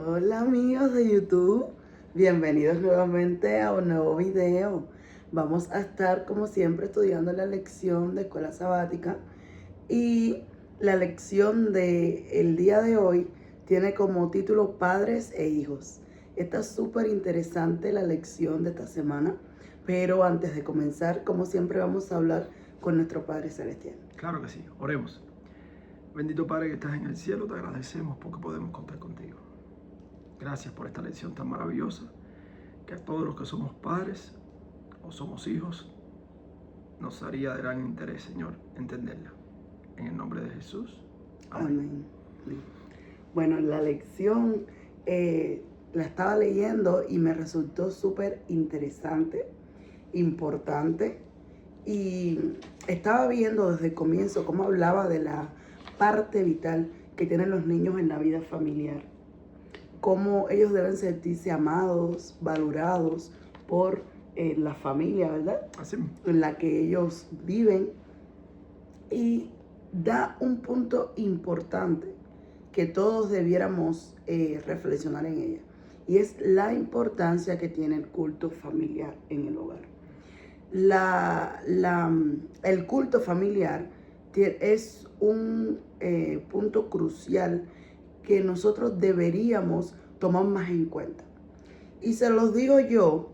Hola amigos de YouTube, bienvenidos nuevamente a un nuevo video. Vamos a estar como siempre estudiando la lección de escuela sabática y la lección del día de hoy tiene como título Padres e Hijos. Está súper interesante la lección de esta semana, pero antes de comenzar, como siempre, vamos a hablar con nuestro Padre Celestial. Claro que sí, oremos. Bendito Padre que estás en el cielo, te agradecemos porque podemos contar contigo. Gracias por esta lección tan maravillosa, que a todos los que somos padres o somos hijos, nos haría de gran interés, Señor, entenderla. En el nombre de Jesús. Amén. Amén. Bueno, la lección la estaba leyendo y me resultó súper interesante, importante, y estaba viendo desde el comienzo cómo hablaba de la parte vital que tienen los niños en la vida familiar, cómo ellos deben sentirse amados, valorados por la familia, ¿verdad? Así. En la que ellos viven, y da un punto importante que todos debiéramos reflexionar en ella, y es la importancia que tiene el culto familiar en el hogar. El culto familiar es un punto crucial que nosotros deberíamos tomar más en cuenta. Y se los digo yo,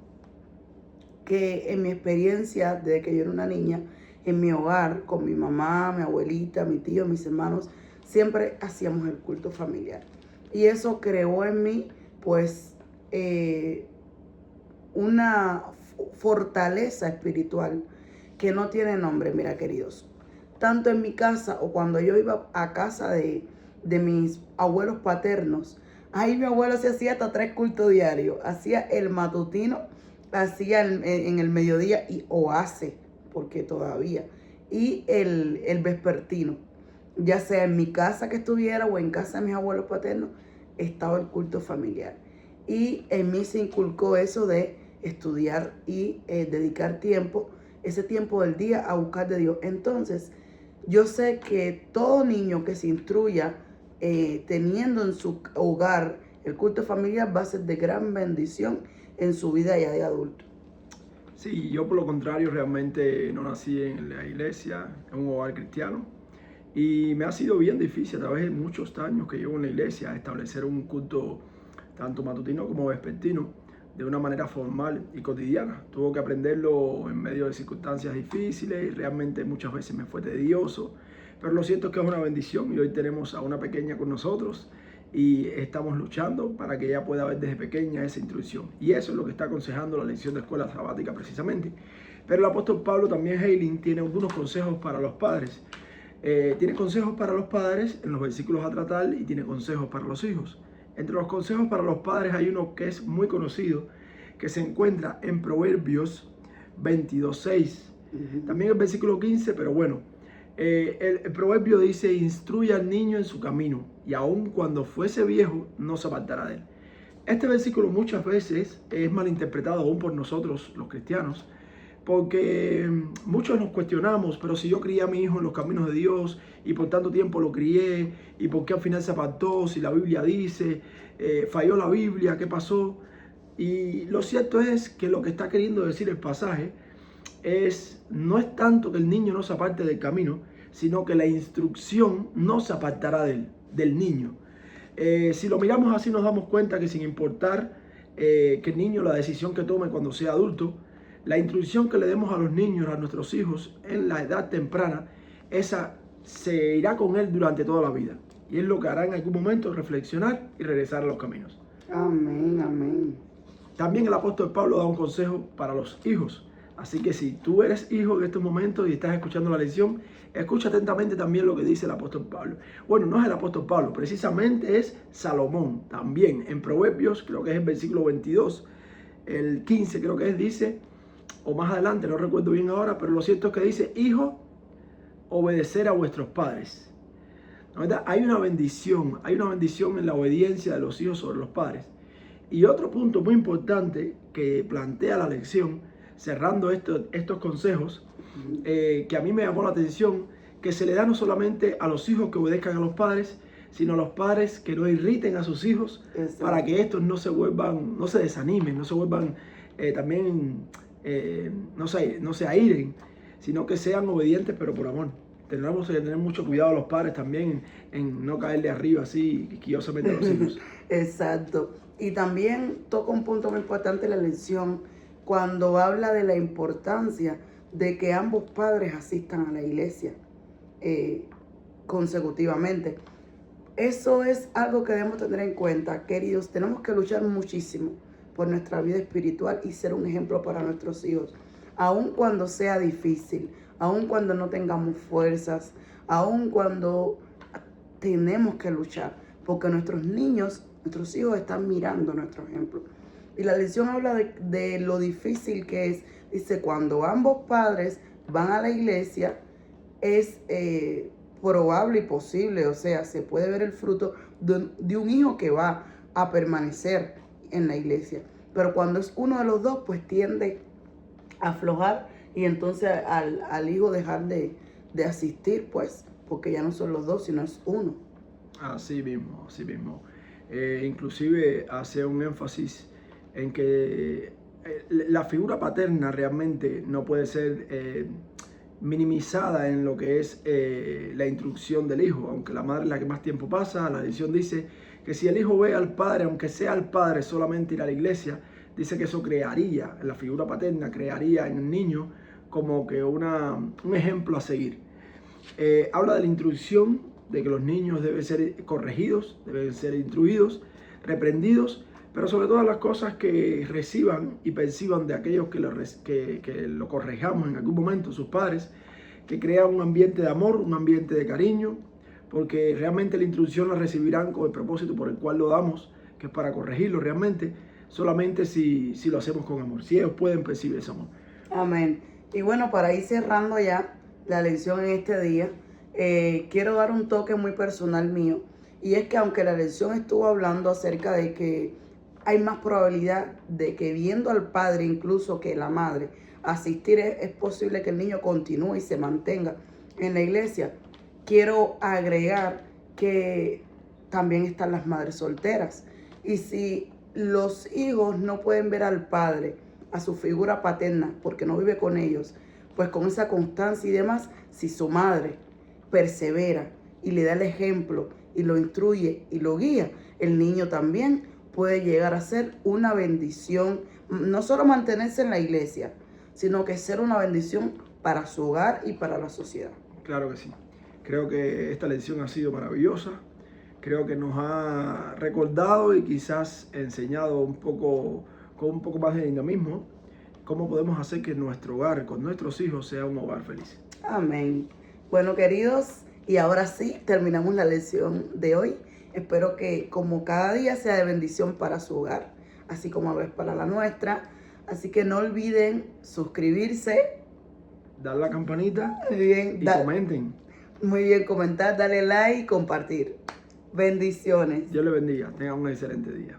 que en mi experiencia desde que yo era una niña, en mi hogar, con mi mamá, mi abuelita, mi tío, mis hermanos, siempre hacíamos el culto familiar. Y eso creó en mí, pues, una fortaleza espiritual que no tiene nombre, mira, queridos. Tanto en mi casa o cuando yo iba a casa de mis abuelos paternos, ahí mi abuelo se hacía hasta 3 cultos diarios. Hacía el matutino, hacía en el mediodía o hace, porque todavía, y el vespertino. Ya sea en mi casa que estuviera o en casa de mis abuelos paternos, estaba el culto familiar. Y en mí se inculcó eso de estudiar y dedicar tiempo, ese tiempo del día, a buscar de Dios. Entonces, yo sé que todo niño que se instruya teniendo en su hogar el culto familiar va a ser de gran bendición en su vida ya de adulto. Sí, yo por lo contrario realmente no nací en la iglesia, en un hogar cristiano, y me ha sido bien difícil a través de muchos años que llevo en la iglesia establecer un culto tanto matutino como vespertino de una manera formal y cotidiana. Tuve que aprenderlo en medio de circunstancias difíciles y realmente muchas veces me fue tedioso, pero lo cierto es que es una bendición y hoy tenemos a una pequeña con nosotros y estamos luchando para que ella pueda ver desde pequeña esa instrucción. Y eso es lo que está aconsejando la lección de escuela sabática precisamente. Pero el apóstol Pablo también, Hailing, tiene algunos consejos para los padres. Tiene consejos para los padres en los versículos a tratar y tiene consejos para los hijos. Entre los consejos para los padres hay uno que es muy conocido, que se encuentra en Proverbios 22:6. También el versículo 15, pero bueno, el proverbio dice: instruye al niño en su camino, y aun cuando fuese viejo, no se apartará de él. Este versículo muchas veces es malinterpretado aún por nosotros, los cristianos, porque muchos nos cuestionamos, pero si yo crié a mi hijo en los caminos de Dios y por tanto tiempo lo crié, y por qué al final se apartó, si la Biblia dice, falló la Biblia, ¿qué pasó? Y lo cierto es que lo que está queriendo decir el pasaje no es tanto que el niño no se aparte del camino, sino que la instrucción no se apartará del niño. Si lo miramos así, nos damos cuenta que sin importar que el niño, la decisión que tome cuando sea adulto, la instrucción que le demos a los niños, a nuestros hijos en la edad temprana, esa se irá con él durante toda la vida. Y es lo que hará en algún momento reflexionar y regresar a los caminos. Amén, amén. También el apóstol Pablo da un consejo para los hijos. Así que si tú eres hijo en estos momentos y estás escuchando la lección, escucha atentamente también lo que dice el apóstol Pablo. Bueno, no es el apóstol Pablo, precisamente es Salomón. También en Proverbios, creo que es el versículo 22, el 15 creo que es, dice, o más adelante, no recuerdo bien ahora, pero lo cierto es que dice: hijo, obedecer a vuestros padres. ¿No, verdad? Hay una bendición en la obediencia de los hijos sobre los padres. Y otro punto muy importante que plantea la lección, cerrando estos consejos, que a mí me llamó la atención, que se le da no solamente a los hijos que obedezcan a los padres, sino los padres que no irriten a sus hijos Exacto. para que estos no se desanimen, no se vuelvan no se airen, sino que sean obedientes pero por amor. Tendremos que tener mucho cuidado los padres también en no caerle arriba así quisquillosamente a los hijos. Exacto. Y también toca un punto muy importante en la lección cuando habla de la importancia de que ambos padres asistan a la iglesia consecutivamente. Eso es algo que debemos tener en cuenta, queridos. Tenemos que luchar muchísimo por nuestra vida espiritual y ser un ejemplo para nuestros hijos, aun cuando sea difícil, aun cuando no tengamos fuerzas, aun cuando tenemos que luchar, porque nuestros niños, nuestros hijos están mirando nuestro ejemplo. Y la lección habla de lo difícil que es. Dice, cuando ambos padres van a la iglesia, es probable y posible, o sea, se puede ver el fruto de un hijo que va a permanecer en la iglesia. Pero cuando es uno de los dos, pues tiende a aflojar y entonces al hijo dejar de asistir, pues, porque ya no son los dos, sino es uno. Así mismo, así mismo. Inclusive hace un énfasis en que la figura paterna realmente no puede ser minimizada en lo que es la instrucción del hijo, aunque la madre es la que más tiempo pasa. La lección dice que si el hijo ve al padre, aunque sea al padre solamente ir a la iglesia, dice que eso crearía, la figura paterna crearía en el niño como que un ejemplo a seguir. Habla de la instrucción, de que los niños deben ser corregidos, deben ser instruidos, reprendidos, pero sobre todas las cosas que reciban y perciban de aquellos que lo corrijamos en algún momento, sus padres, que crean un ambiente de amor, un ambiente de cariño, porque realmente la instrucción la recibirán con el propósito por el cual lo damos, que es para corregirlo realmente, solamente si lo hacemos con amor, si ellos pueden percibir ese amor. Amén. Y bueno, para ir cerrando ya la lección en este día, quiero dar un toque muy personal mío, y es que aunque la lección estuvo hablando acerca de que hay más probabilidad de que viendo al padre incluso que la madre asistir, es posible que el niño continúe y se mantenga en la iglesia, quiero agregar que también están las madres solteras. Y si los hijos no pueden ver al padre, a su figura paterna, porque no vive con ellos, pues con esa constancia y demás, si su madre persevera y le da el ejemplo y lo instruye y lo guía, el niño también puede llegar a ser una bendición, no solo mantenerse en la iglesia, sino que ser una bendición para su hogar y para la sociedad. Claro que sí. Creo que esta lección ha sido maravillosa. Creo que nos ha recordado y quizás enseñado con un poco más de dinamismo cómo podemos hacer que nuestro hogar con nuestros hijos sea un hogar feliz. Amén. Bueno, queridos, y ahora sí terminamos la lección de hoy. Espero que como cada día sea de bendición para su hogar, así como lo es para la nuestra. Así que no olviden suscribirse, Dar la campanita muy bien, y comenten. Muy bien, comentar, darle like y compartir. Bendiciones. Dios les bendiga. Tengan un excelente día.